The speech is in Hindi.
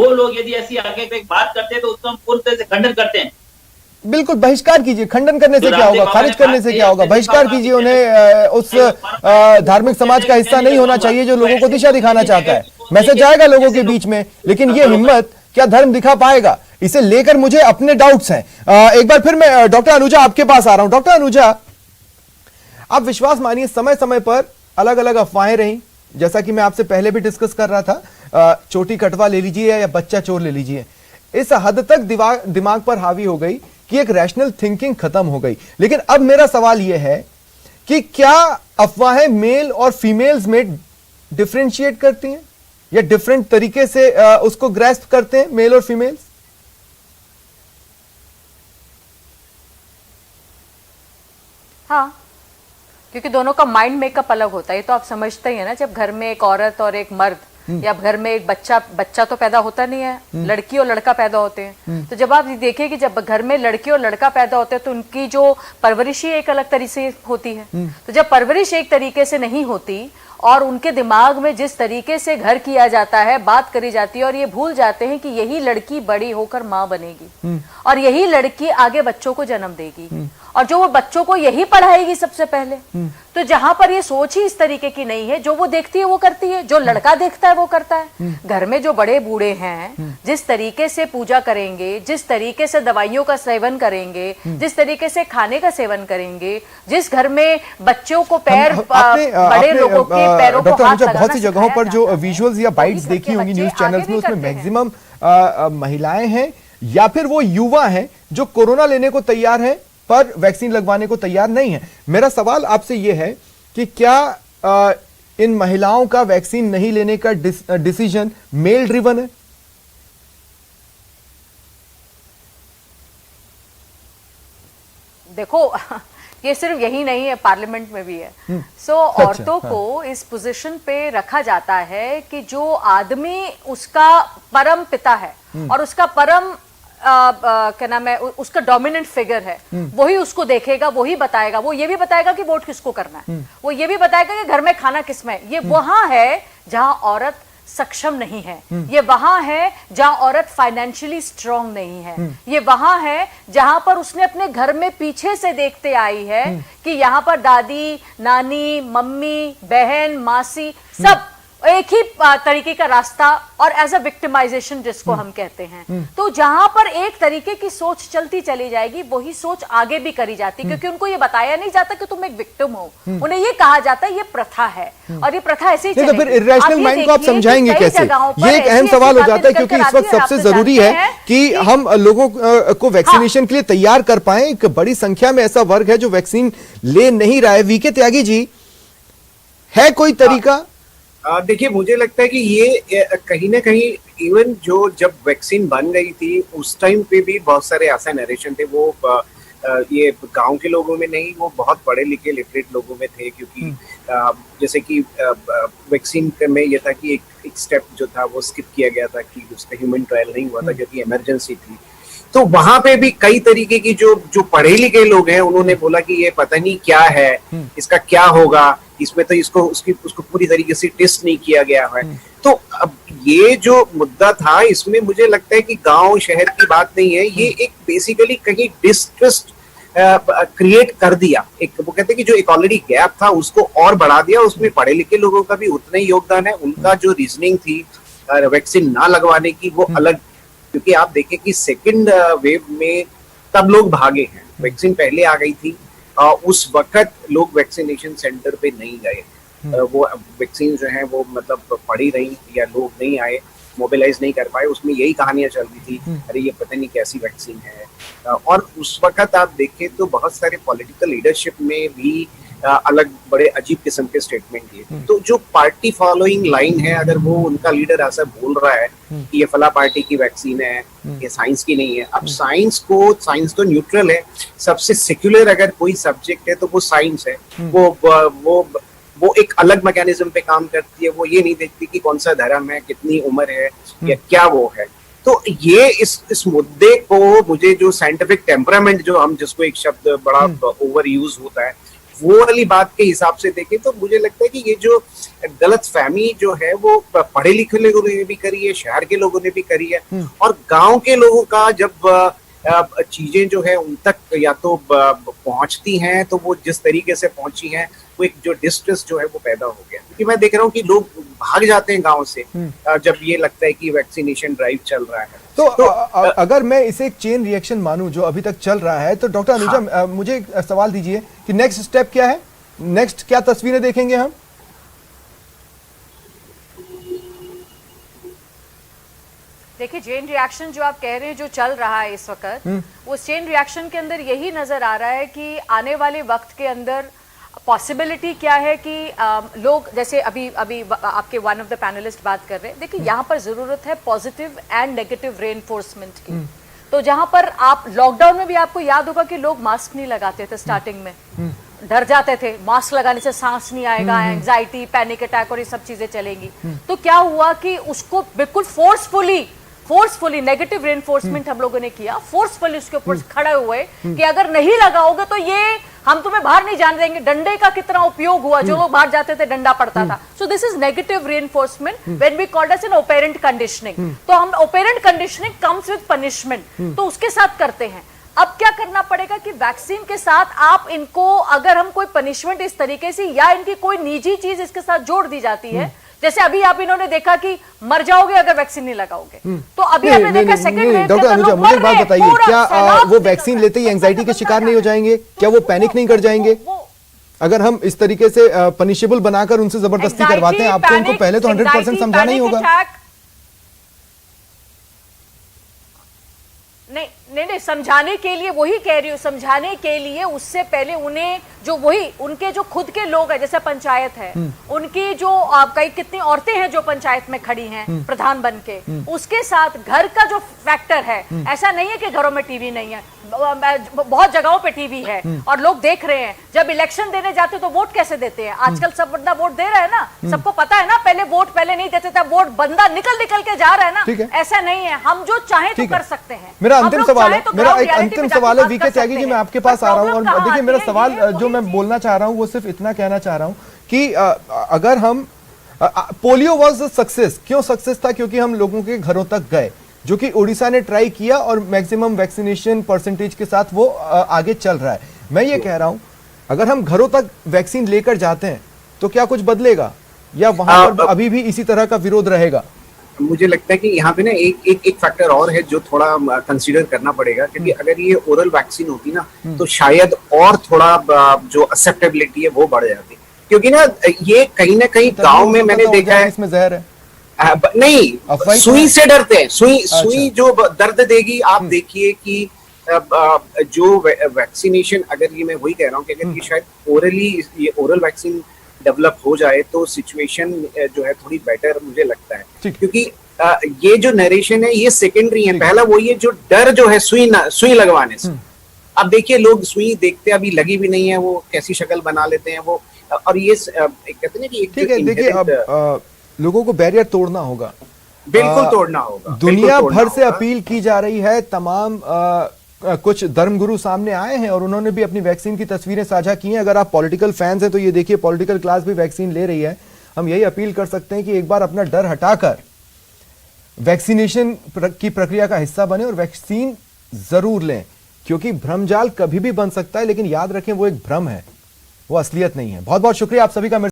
वो लोग यदि ऐसी आगे एक बात करते हैं तो उसको हम पूर्ण तरह से खंडन करते हैं। बिल्कुल बहिष्कार कीजिए, खंडन करने से क्या होगा, खारिज करने से क्या होगा, बहिष्कार कीजिए उन्हें। उस धार्मिक समाज का हिस्सा नहीं होना चाहिए जो लोगों को दिशा दिखाना चाहता है। मैसेज जाएगा लोगों के बीच में, लेकिन ये हिम्मत क्या धर्म दिखा पाएगा, इसे लेकर मुझे अपने डाउट्स हैं। एक बार फिर मैं डॉक्टर अनुजा आपके पास आ रहा हूं। डॉक्टर अनुजा, आप विश्वास मानिए समय समय पर अलग अलग अफवाहें रही, जैसा कि मैं आपसे पहले भी डिस्कस कर रहा था, चोटी कटवा ले लीजिए या बच्चा चोर ले लीजिए, इस हद तक दिमाग पर हावी हो गई कि एक रैशनल थिंकिंग खत्म हो गई। लेकिन अब मेरा सवाल यह है कि क्या अफवाहें मेल और फीमेल्स में डिफरेंशिएट करती हैं या डिफरेंट तरीके से उसको ग्रैस्प करते हैं मेल और फीमेल्स? हाँ, क्योंकि दोनों का माइंड मेकअप अलग होता है। ये तो आप समझते ही है ना, जब घर में एक औरत और एक मर्द या घर में एक बच्चा तो पैदा होता नहीं है, लड़की और लड़का पैदा होते हैं। तो जब आप देखिए कि जब घर में लड़की और लड़का पैदा होते हैं तो उनकी जो परवरिश ही एक अलग तरीके से होती है। तो जब परवरिश एक तरीके से नहीं होती और उनके दिमाग में जिस तरीके से घर किया जाता है, बात करी जाती है, और ये भूल जाते हैं कि यही लड़की बड़ी होकर माँ बनेगी और यही लड़की आगे बच्चों को जन्म देगी और जो वो बच्चों को यही पढ़ाएगी सबसे पहले। तो जहां पर ये सोच ही इस तरीके की नहीं है, जो वो देखती है वो करती है, जो लड़का देखता है वो करता है। घर में जो बड़े बूढ़े हैं जिस तरीके से पूजा करेंगे, जिस तरीके से दवाइयों का सेवन करेंगे, जिस तरीके से खाने का सेवन करेंगे, जिस घर में बच्चों को पैर बड़े लोगों के पैरों को हाथ लगाना, बहुत सी जगहों पर जो विजुअल्स या बाइट्स देखी होंगी न्यूज चैनल्स में, उसमें मैक्सिमम महिलाएं हैं या फिर वो युवा हैं जो कोरोना लेने को तैयार हैं पर वैक्सीन लगवाने को तैयार नहीं है। मेरा सवाल आपसे यह है कि क्या इन महिलाओं का वैक्सीन नहीं लेने का डिसीजन मेल ड्रिवन है? देखो, ये सिर्फ यही नहीं है, पार्लियामेंट में भी है। औरतों को इस पोजीशन पे रखा जाता है कि जो आदमी उसका परम पिता है और उसका परम क्या नाम है, उसका डोमिनेंट फिगर है, वही उसको देखेगा, वही बताएगा। वो ये भी बताएगा कि वोट किसको करना है, वो ये भी बताएगा कि घर में खाना किसमें। ये वहां है जहां औरत सक्षम नहीं है, ये वहां है जहां औरत फाइनेंशियली स्ट्रांग नहीं है, ये वहां है जहां पर उसने अपने घर में पीछे से देखते आई है कि यहाँ पर दादी, नानी, मम्मी, बहन, मासी सब एक ही तरीके का रास्ता, और एज अ विक्टिमाइजेशन जिसको हम कहते हैं। तो जहां पर एक तरीके की सोच चलती चली जाएगी, वही सोच आगे भी करी जाती, क्योंकि उनको ये बताया नहीं जाता कि तुम एक विक्टिम हो, उन्हें ये कहा जाता है ये प्रथा है और ये प्रथा ऐसे ही चलेगी। तो फिर इरेशनल माइंड को आप समझाएंगे कैसे? ये एक अहम सवाल हो जाता है, क्योंकि इस वक्त सबसे जरूरी है कि हम लोगों को वैक्सीनेशन के लिए तैयार कर पाए। एक बड़ी संख्या में ऐसा वर्ग है जो वैक्सीन ले नहीं रहा है। वीके त्यागी जी, है कोई तरीका? देखिए, मुझे लगता है कि ये कहीं ना कहीं इवन जो जब वैक्सीन बन गई थी उस टाइम पे भी बहुत सारे ऐसा नरेशन थे, वो ये गांव के लोगों में नहीं, वो बहुत पढ़े लिखे लिटरेट लोगों में थे। क्योंकि जैसे कि वैक्सीन में ये था कि एक स्टेप जो था वो स्किप किया गया था कि उसका ह्यूमन ट्रायल नहीं हुआ था, जो कि इमरजेंसी थी। तो वहां पे भी कई तरीके की जो पढ़े लिखे लोग हैं उन्होंने बोला कि ये पता नहीं क्या है, इसका क्या होगा, इसमें तो उसको पूरी तरीके से टेस्ट नहीं किया गया है। तो अब ये जो मुद्दा था, इसमें मुझे लगता है कि गांव शहर की बात नहीं है, ये एक बेसिकली कहीं डिस्ट्रस्ट क्रिएट कर दिया। एक वो कहते हैं कि जो एक ऑलरेडी गैप था उसको और बढ़ा दिया। उसमें पढ़े लिखे लोगों का भी उतना ही योगदान है, उनका जो रीजनिंग थी वैक्सीन ना लगवाने की वो अलग, क्योंकि आप देखें कि सेकंड वेव में तब लोग भागे हैं, वैक्सीन पहले आ गई थी। उस वक्त लोग वैक्सीनेशन सेंटर पे नहीं गए, वो वैक्सीन जो है वो मतलब पड़ी रही या लोग नहीं आए, मोबिलाइज नहीं कर पाए। उसमें यही कहानियां चल रही थी, अरे ये पता नहीं कैसी वैक्सीन है। और उस वक्त आप देखें तो बहुत सारे पॉलिटिकल लीडरशिप में भी अलग बड़े अजीब किस्म के स्टेटमेंट दिए। तो जो पार्टी फॉलोइंग लाइन है, अगर वो उनका लीडर ऐसा बोल रहा है कि ये फला पार्टी की वैक्सीन है, ये साइंस की नहीं है। अब साइंस तो न्यूट्रल है, सबसे सेक्युलर अगर कोई सब्जेक्ट है तो वो साइंस है। वो एक अलग मैकेनिज्म पे काम करती है, वो ये नहीं देखती कि कौन सा धर्म है, कितनी उम्र है या क्या वो है। तो ये इस मुद्दे को, मुझे जो साइंटिफिक टेम्परामेंट जो हम जिसको एक शब्द बड़ा ओवर यूज होता है, वो वाली बात के हिसाब से देखें तो मुझे लगता है कि ये जो गलतफहमी जो है वो पढ़े लिखे लोगों ने भी करी है, शहर के लोगों ने भी करी है, और गांव के लोगों का जब चीजें जो है उन तक या तो पहुंचती हैं तो वो जिस तरीके से पहुंची हैं वो एक जो डिस्ट्रेस जो है वो पैदा हो गया। क्योंकि मैं देख रहा हूँ कि लोग भाग जाते हैं गांव से जब ये लगता है कि वैक्सीनेशन ड्राइव चल रहा है। तो अगर मैं इसे एक चेन रिएक्शन मानूं जो अभी तक चल रहा है, तो डॉक्टर अनुजा मुझे एक सवाल दीजिए कि नेक्स्ट स्टेप क्या है, नेक्स्ट क्या तस्वीरें देखेंगे हम? देखिए, चेन रिएक्शन जो आप कह रहे हैं जो चल रहा है इस वक्त, वो चेन रिएक्शन के अंदर यही नजर आ रहा है कि आने वाले वक्त के अंदर पॉसिबिलिटी क्या है कि लोग जैसे अभी आपके वन ऑफ द पैनलिस्ट बात कर रहे हैं। देखिए, यहाँ पर जरूरत है पॉजिटिव एंड नेगेटिव रेनफोर्समेंट की। तो जहां पर आप लॉकडाउन में भी आपको याद होगा कि लोग मास्क नहीं लगाते थे स्टार्टिंग में, डर जाते थे मास्क लगाने से सांस नहीं आएगा, एंजाइटी, पैनिक अटैक और ये सब चीजें चलेंगी। तो क्या हुआ कि उसको बिल्कुल फोर्सफुली नेगेटिव रेनफोर्समेंट हम लोगों ने किया, फोर्सफुली उसके ऊपर खड़े हुए कि अगर नहीं लगाओगे तो ये हम तुम्हें बाहर नहीं जाने देंगे। डंडे का कितना उपयोग हुआ, जो लोग बाहर जाते थे डंडा पड़ता था। So this is negative reinforcement when we called as an operant conditioning. तो हम operant conditioning comes with punishment, तो उसके साथ करते हैं। अब क्या करना पड़ेगा कि वैक्सीन के साथ आप इनको, अगर हम कोई पनिशमेंट इस तरीके से या इनकी कोई निजी चीज इसके साथ जोड़ दी जाती है, जैसे अभी आप इन्होंने देखा कि मर जाओगे अगर वैक्सीन नहीं लगाओगे, तो अभी हमने देखा सेकंड वेव। डॉक्टर अनुजा मुझे एक बात बताइए, क्या वो वैक्सीन लेते ही एंजाइटी के शिकार नहीं हो जाएंगे? क्या वो पैनिक नहीं कर जाएंगे अगर हम इस तरीके से पनिशेबल बनाकर उनसे जबरदस्ती करवाते हैं? आपको उनको पहले तो 100% समझाना ही होगा। नहीं, समझाने के लिए वही कह रही हूँ, समझाने के लिए उससे पहले उन्हें जो वही उनके जो खुद के लोग हैं, जैसे पंचायत है, उनकी जो कई कितनी औरतें हैं जो पंचायत में खड़ी हैं प्रधान बन के, उसके साथ घर का जो फैक्टर है। ऐसा नहीं है कि घरों में टीवी नहीं है, बहुत जगहों पे टीवी है और लोग देख रहे हैं। जब इलेक्शन देने जाते तो वोट कैसे देते हैं? आजकल सब बंदा वोट दे रहा है ना, सबको पता है ना। पहले वोट पहले नहीं देते थे, वोट बंदा निकल के जा रहा है ना। ऐसा नहीं है, हम जो चाहे तो कर सकते हैं। मेरा अंतिम सवाल है, मेरा एक अंतिम सवाल है वीके त्यागी जी, मैं आपके पास आ रहा हूं। और देखिए, मेरा सवाल जो मैं बोलना चाह रहा हूं वो सिर्फ इतना कहना चाह रहा हूं कि अगर हम पोलियो वाज सक्सेस, क्यों सक्सेस था? क्योंकि हम लोगों के घरों तक गए, जो कि उड़ीसा ने ट्राई किया और मैक्सिमम वैक्सीनेशन परसेंटेज के साथ वो आगे चल रहा है। मैं ये कह रहा हूं, अगर हम घरों तक वैक्सीन लेकर जाते हैं तो क्या कुछ बदलेगा, या वहां पर अभी भी इसी तरह का विरोध रहेगा? मुझे लगता है कि यहाँ पे ना एक फैक्टर और है जो थोड़ा कंसीडर करना पड़ेगा, क्योंकि अगर ये ओरल वैक्सीन होती ना तो शायद और थोड़ा जो एक्सेप्टेबिलिटी है वो बढ़ जाती, क्योंकि ना ये कहीं ना कहीं गांव में मैंने देखा है इसमें जहर है। नहीं, सुई से डरते हैं। सुई जो दर्द देगी, आप देखिए कि जो वैक्सीनेशन, अगर ये मैं वही कह रहा हूँ कि अगर ये शायद ओरली ये ओरल वैक्सीन डेवलप हो जाए तो सिचुएशन जो है थोड़ी बेटर मुझे लगता है, क्योंकि ये जो नरेशन है ये सेकेंडरी है। पहला वही है जो डर जो है सुई लगवाने से। अब देखिए, लोग सुई देखते अभी लगी भी नहीं है, वो कैसी शक्ल बना लेते हैं वो, और ये कहते हैं कि ठीक है। देखिए, अब लोगों को बैरियर तोड़ना होगा, बिल्कुल तोड़ना होगा। दुनिया भर से अपील की जा रही है, तमाम कुछ धर्मगुरु सामने आए हैं और उन्होंने भी अपनी वैक्सीन की तस्वीरें साझा की हैं। अगर आप पॉलिटिकल फैंस हैं तो ये देखिए, पॉलिटिकल क्लास भी वैक्सीन ले रही है। हम यही अपील कर सकते हैं कि एक बार अपना डर हटाकर वैक्सीनेशन की प्रक्रिया का हिस्सा बने और वैक्सीन जरूर लें, क्योंकि भ्रमजाल कभी भी बन सकता है, लेकिन याद रखें वो एक भ्रम है, वो असलियत नहीं है। बहुत बहुत शुक्रिया आप सभी का।